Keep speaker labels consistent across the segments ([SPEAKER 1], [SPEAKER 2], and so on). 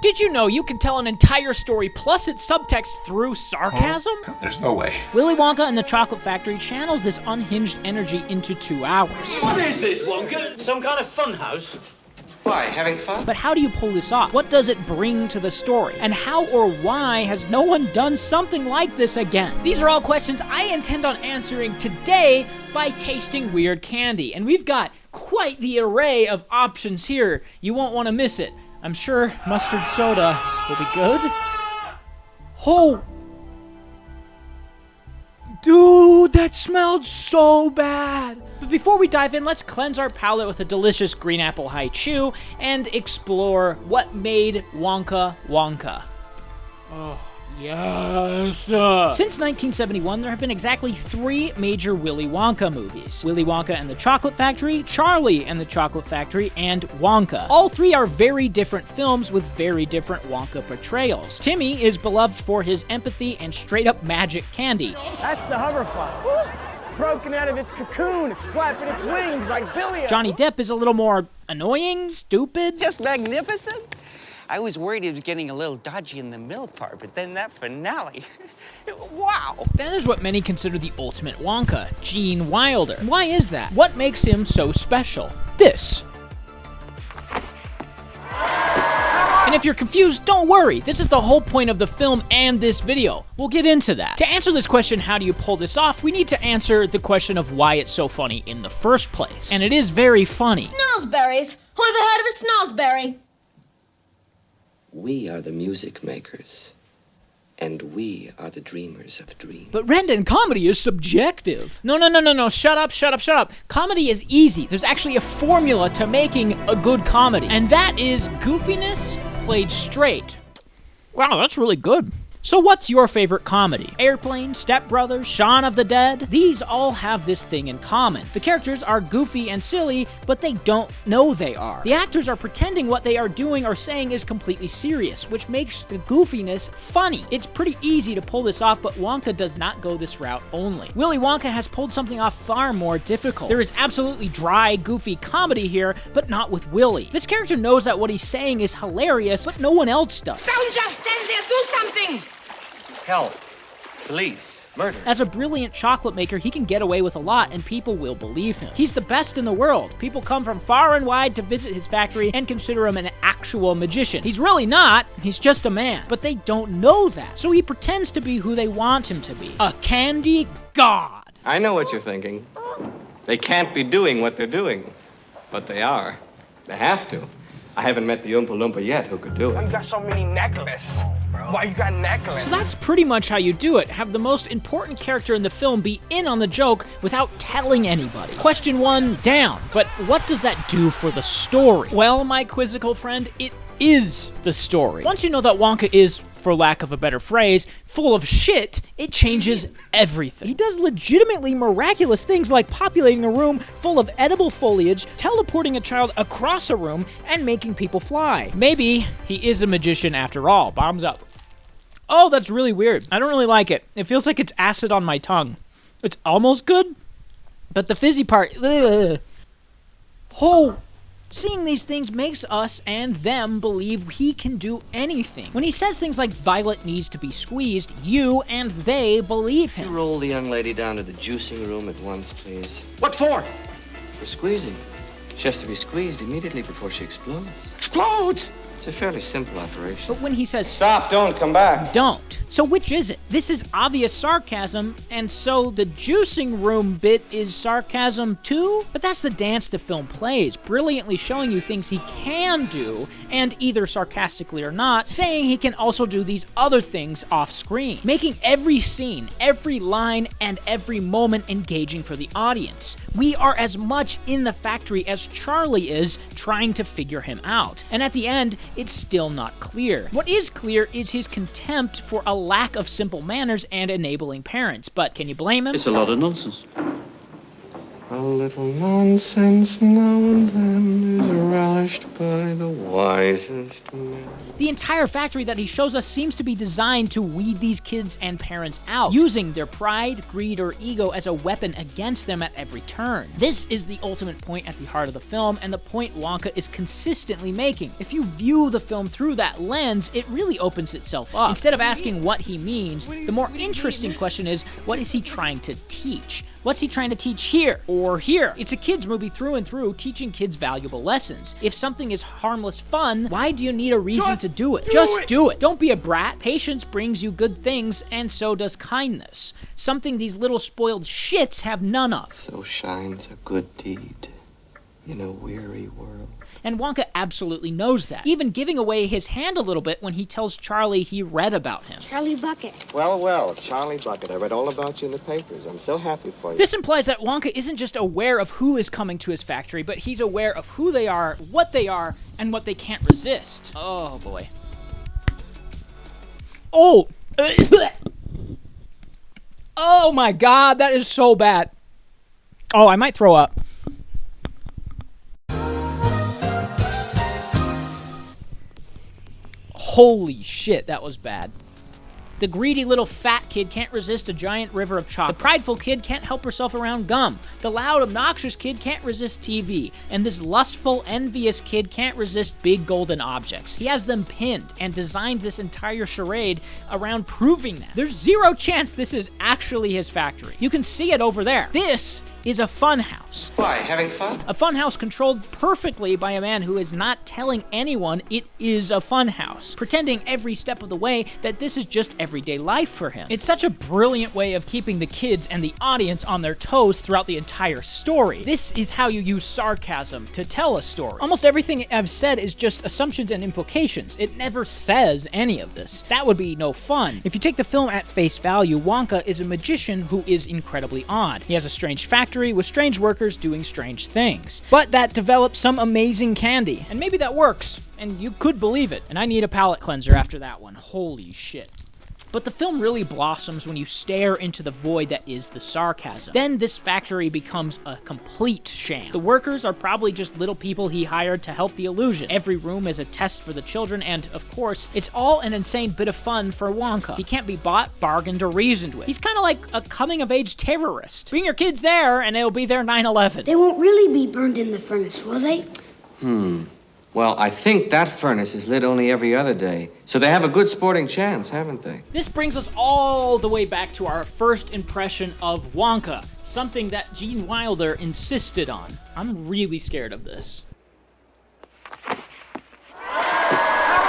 [SPEAKER 1] Did you know you can tell an entire story plus its subtext through sarcasm?
[SPEAKER 2] Oh, there's no way.
[SPEAKER 1] Willy Wonka and the Chocolate Factory channels this unhinged energy into 2 hours.
[SPEAKER 3] What is this, Wonka? Some kind of fun house?
[SPEAKER 4] Why, having fun?
[SPEAKER 1] But how do you pull this off? What does it bring to the story? And how or why has no one done something like this again? These are all questions I intend on answering today by tasting weird candy. And we've got quite the array of options here. You won't want to miss it. I'm sure mustard soda will be good. Oh! Dude, that smelled so bad! But before we dive in, let's cleanse our palate with a delicious green apple high chew and explore what made Wonka Wonka. Oh, yes! Since 1971, there have been exactly 3 major Willy Wonka movies. Willy Wonka and the Chocolate Factory, Charlie and the Chocolate Factory, and Wonka. All 3 are very different films with very different Wonka portrayals. Timmy is beloved for his empathy and straight-up magic candy.
[SPEAKER 5] That's the hoverfly. It's broken out of its cocoon. It's flapping its wings like Billy.
[SPEAKER 1] Johnny Depp is a little more annoying, stupid.
[SPEAKER 6] Just magnificent. I was worried he was getting a little dodgy in the milk part, but then that finale, wow.
[SPEAKER 1] That is what many consider the ultimate Wonka, Gene Wilder. Why is that? What makes him so special? This. And if you're confused, don't worry. This is the whole point of the film and this video. We'll get into that. To answer this question, how do you pull this off, we need to answer the question of why it's so funny in the first place. And it is very funny.
[SPEAKER 7] Snozberries. Who ever heard of a snozberry?
[SPEAKER 4] We are the music makers, and we are the dreamers of dreams.
[SPEAKER 1] But Rendan, comedy is subjective. No, shut up. Comedy is easy. There's actually a formula to making a good comedy, and that is goofiness played straight. Wow, that's really good. So what's your favorite comedy? Airplane, Step Brothers, Shaun of the Dead? These all have this thing in common. The characters are goofy and silly, but they don't know they are. The actors are pretending what they are doing or saying is completely serious, which makes the goofiness funny. It's pretty easy to pull this off, but Wonka does not go this route only. Willy Wonka has pulled something off far more difficult. There is absolutely dry, goofy comedy here, but not with Willy. This character knows that what he's saying is hilarious, but no one else does.
[SPEAKER 6] Don't just stand there, do something!
[SPEAKER 4] Help. Police. Murder.
[SPEAKER 1] As a brilliant chocolate maker, he can get away with a lot and people will believe him. He's the best in the world. People come from far and wide to visit his factory and consider him an actual magician. He's really not. He's just a man. But they don't know that. So he pretends to be who they want him to be. A candy god.
[SPEAKER 4] I know what you're thinking. They can't be doing what they're doing. But they are. They have to. I haven't met the Oompa Loompa yet who could do
[SPEAKER 5] Why
[SPEAKER 4] it.
[SPEAKER 5] you got so many necklaces? Why you got necklace?
[SPEAKER 1] So that's pretty much how you do it. Have the most important character in the film be in on the joke without telling anybody. Question 1 down. But what does that do for the story? Well, my quizzical friend, it is the story. Once you know that Wonka is, for lack of a better phrase, full of shit, it changes everything. He does legitimately miraculous things like populating a room full of edible foliage, teleporting a child across a room, and making people fly. Maybe he is a magician after all. Bombs up. Oh, that's really weird. I don't really like it. It feels like it's acid on my tongue. It's almost good, but the fizzy part, ugh. Oh. Seeing these things makes us and them believe he can do anything. When he says things like Violet needs to be squeezed, you and they believe him.
[SPEAKER 4] You roll the young lady down to the juicing room at once, please.
[SPEAKER 3] What for?
[SPEAKER 4] For squeezing. She has to be squeezed immediately before she explodes.
[SPEAKER 3] Explodes!
[SPEAKER 4] It's a fairly simple operation.
[SPEAKER 1] But when he says
[SPEAKER 4] Stop, don't come back.
[SPEAKER 1] don't. So which is it? This is obvious sarcasm, and so the juicing room bit is sarcasm too? But that's the dance the film plays, brilliantly showing you things he can do, and either sarcastically or not, saying he can also do these other things off screen, making every scene, every line, and every moment engaging for the audience. We are as much in the factory as Charlie is trying to figure him out. And at the end, it's still not clear. What is clear is his contempt for a lack of simple manners and enabling parents. But can you blame him?
[SPEAKER 3] It's a lot of nonsense.
[SPEAKER 4] A little nonsense now and then is relished by the wisest men.
[SPEAKER 1] The entire factory that he shows us seems to be designed to weed these kids and parents out, using their pride, greed, or ego as a weapon against them at every turn. This is the ultimate point at the heart of the film, and the point Wonka is consistently making. If you view the film through that lens, it really opens itself up. Instead of asking what he means, the more interesting question is, what is he trying to teach? What's he trying to teach here or here? It's a kid's movie through and through, teaching kids valuable lessons. If something is harmless fun, why do you need a reason to do it? Just do it. Don't be a brat. Patience brings you good things, and so does kindness. Something these little spoiled shits have none of.
[SPEAKER 4] So shines a good deed in a weary world.
[SPEAKER 1] And Wonka absolutely knows that, even giving away his hand a little bit when he tells Charlie he read about him.
[SPEAKER 7] Charlie Bucket.
[SPEAKER 4] Well, Charlie Bucket, I read all about you in the papers. I'm so happy for you.
[SPEAKER 1] This implies that Wonka isn't just aware of who is coming to his factory, but he's aware of who they are, and what they can't resist. Oh, boy. Oh! Oh my god, that is so bad. Oh, I might throw up. Holy shit, that was bad. The greedy little fat kid can't resist a giant river of chocolate. The prideful kid can't help herself around gum. The loud, obnoxious kid can't resist TV. And this lustful, envious kid can't resist big golden objects. He has them pinned and designed this entire charade around proving that. There's zero chance this is actually his factory. You can see it over there. This is a fun house.
[SPEAKER 4] Why, having fun?
[SPEAKER 1] A fun house controlled perfectly by a man who is not telling anyone it is a fun house, pretending every step of the way that this is just everyday life for him. It's such a brilliant way of keeping the kids and the audience on their toes throughout the entire story. This is how you use sarcasm to tell a story. Almost everything I've said is just assumptions and implications. It never says any of this. That would be no fun. If you take the film at face value, Wonka is a magician who is incredibly odd. He has a strange factory with strange workers doing strange things. But that develops some amazing candy, and maybe that works, and you could believe it. And I need a palate cleanser after that one. Holy shit. But the film really blossoms when you stare into the void that is the sarcasm. Then this factory becomes a complete sham. The workers are probably just little people he hired to help the illusion. Every room is a test for the children, and, of course, it's all an insane bit of fun for Wonka. He can't be bought, bargained, or reasoned with. He's kind of like a coming-of-age terrorist. Bring your kids there, and it'll be their 9/11.
[SPEAKER 7] They won't really be burned in the furnace, will they?
[SPEAKER 4] Well, I think that furnace is lit only every other day. So they have a good sporting chance, haven't they?
[SPEAKER 1] This brings us all the way back to our first impression of Wonka, something that Gene Wilder insisted on. I'm really scared of this.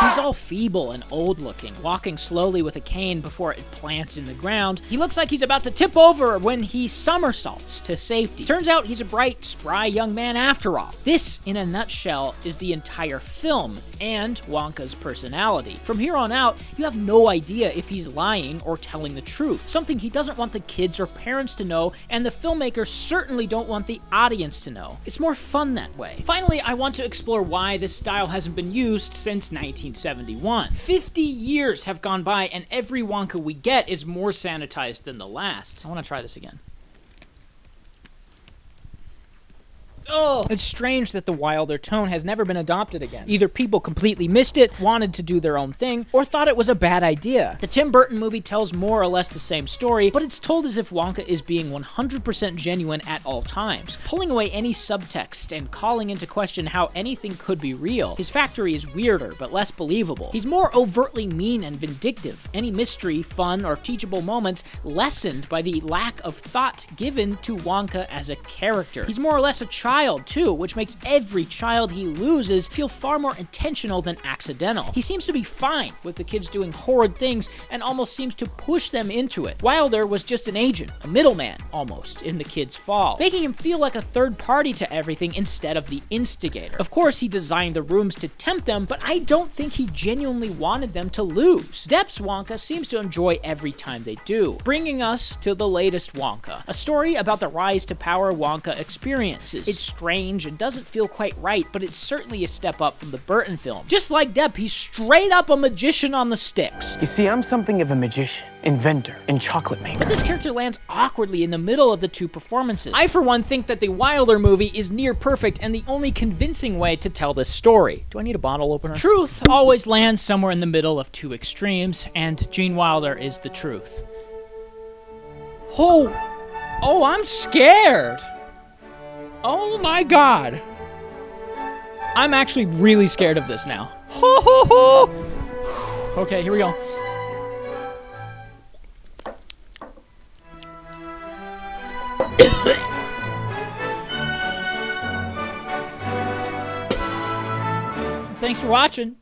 [SPEAKER 1] He's all feeble and old-looking, walking slowly with a cane before it plants in the ground. He looks like he's about to tip over when he somersaults to safety. Turns out he's a bright, spry young man after all. This, in a nutshell, is the entire film and Wonka's personality. From here on out, you have no idea if he's lying or telling the truth, something he doesn't want the kids or parents to know, and the filmmakers certainly don't want the audience to know. It's more fun that way. Finally, I want to explore why this style hasn't been used since 1971. 50 years have gone by, and every Wonka we get is more sanitized than the last. I want to try this again. Oh, it's strange that the Wilder tone has never been adopted again. Either people completely missed it, wanted to do their own thing, or thought it was a bad idea. The Tim Burton movie tells more or less the same story, but it's told as if Wonka is being 100% genuine at all times, pulling away any subtext and calling into question how anything could be real. His factory is weirder, but less believable. He's more overtly mean and vindictive. Any mystery, fun, or teachable moments lessened by the lack of thought given to Wonka as a character. He's more or less a child too, which makes every child he loses feel far more intentional than accidental. He seems to be fine with the kids doing horrid things and almost seems to push them into it. Wilder was just an agent, a middleman, almost, in the kids' fall, making him feel like a third party to everything instead of the instigator. Of course, he designed the rooms to tempt them, but I don't think he genuinely wanted them to lose. Depp's Wonka seems to enjoy every time they do, bringing us to the latest Wonka, a story about the rise to power Wonka experiences. It's strange and doesn't feel quite right, but it's certainly a step up from the Burton film. Just like Depp, he's straight up a magician on the sticks.
[SPEAKER 5] You see, I'm something of a magician, inventor, and chocolate maker.
[SPEAKER 1] But this character lands awkwardly in the middle of the two performances. I, for one, think that the Wilder movie is near perfect and the only convincing way to tell this story. Do I need a bottle opener? Truth always lands somewhere in the middle of two extremes, and Gene Wilder is the truth. Oh, I'm scared. Oh my God. I'm actually really scared of this now. Okay, here we go. Thanks for watching.